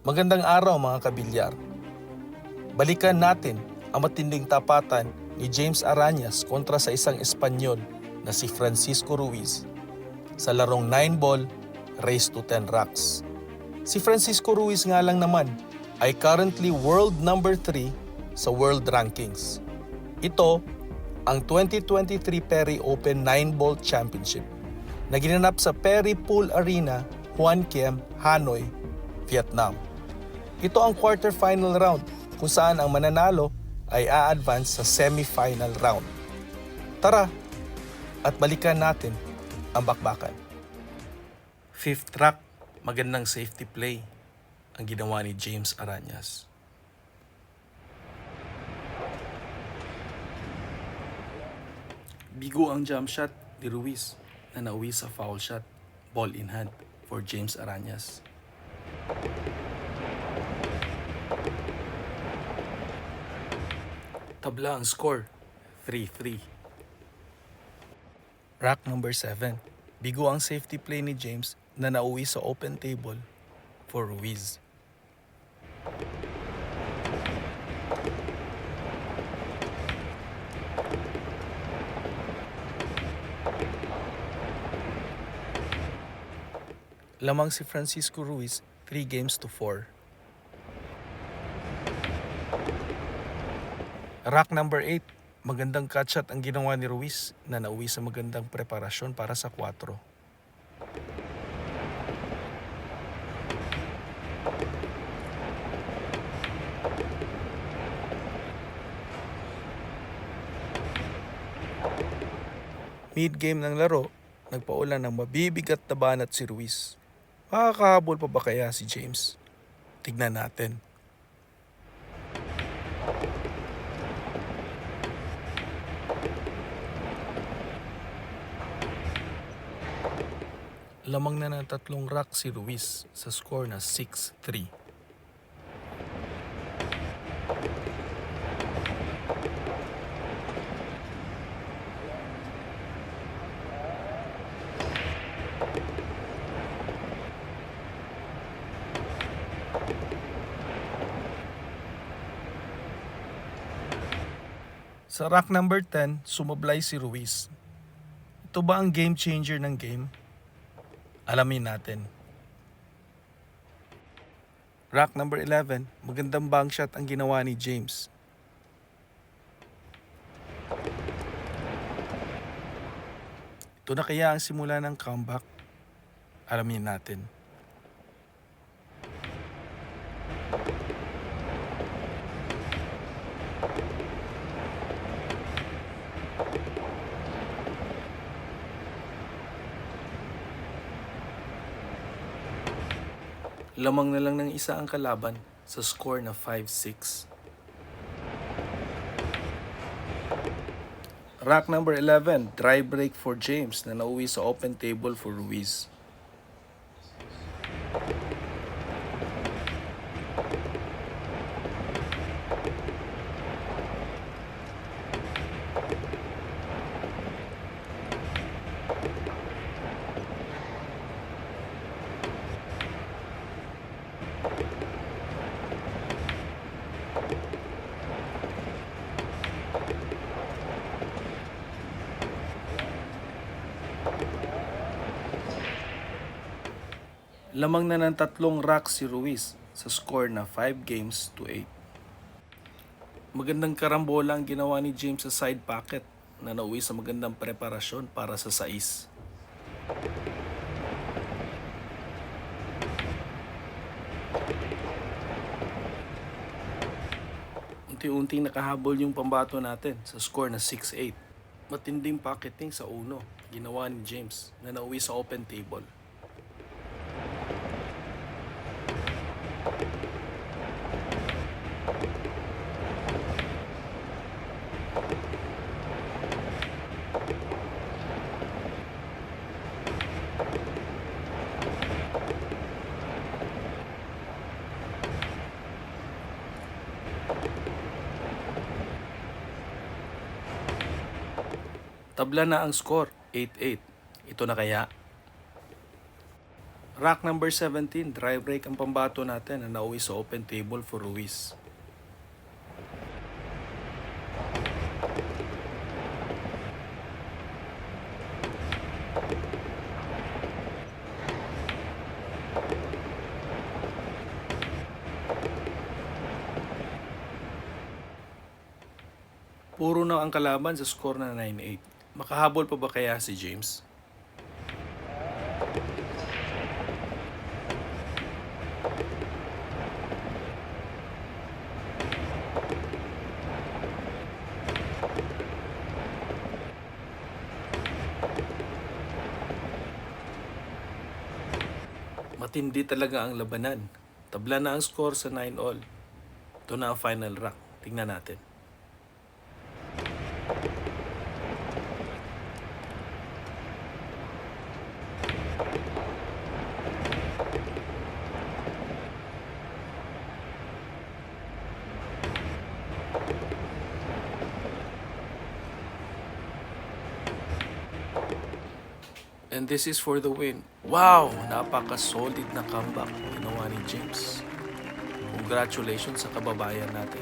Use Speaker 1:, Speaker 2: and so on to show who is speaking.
Speaker 1: Magandang araw mga kabilyar. Balikan natin ang matinding tapatan ni James Arañas kontra sa isang Espanyol na si Francisco Ruiz sa larong 9-ball race to 10 rocks. Si Francisco Ruiz nga lang naman ay currently world number 3 sa world rankings. Ito ang 2023 Perry Open 9-ball Championship na ginanap sa Perry Pool Arena, Hoan Kiem, Hanoi, Vietnam. Ito ang quarterfinal round kung saan ang mananalo ay a-advance sa semifinal round. Tara at balikan natin ang bakbakan. Fifth track, magandang safety play ang ginawa ni James Arañas. Bigo ang jump shot ni Ruiz na nauwi sa foul shot, ball in hand for James Arañas. Tabla ang score, 3-3. Rack number 7. Bigo ang safety play ni James na nauwi sa open table for Ruiz. Lamang si Francisco Ruiz 3-4. Rack number 8. Magandang catch shot ang ginawa ni Ruiz na nauwi sa magandang preparasyon para sa 4. Mid-game ng laro, nagpaulan ng mabibigat na banat si Ruiz. Makakahabol pa ba kaya si James? Tignan natin. Lamang na ng 3 rack si Ruiz sa score na 6-3. Sa rack number 10, sumablay si Ruiz. Ito ba ang game changer ng game? Alamin natin. Rack number 11, magandang bank shot ang ginawa ni James. Ito na kaya ang simula ng comeback? Alamin natin. Lamang na lang ng isa ang kalaban sa score na 5-6. Rack number 11, dry break for James na nauwi sa open table for Ruiz. Lamang na ng 3 rack si Ruiz sa score na 5-8. Magandang karambola ang ginawa ni James sa side pocket na nauwi sa magandang preparasyon para sa 6. Unti-unting nakahabol yung pambato natin sa score na 6-8. Matinding pocketing sa uno ginawa ni James na nauwi sa open table. Tabla na ang score, 8-8. Ito na kaya? Rack number 17, dry break ang pambato natin na nauwi sa open table for Ruiz. Puro na ang kalaban sa score na 9-8. Makahabol pa ba kaya si James? Matindi talaga ang labanan. Tabla na ang score sa 9-all. Ito na ang final rack. Tingnan natin. And this is for the win. Wow! Napaka-solid na comeback ginawa ni James. Congratulations sa kababayan natin.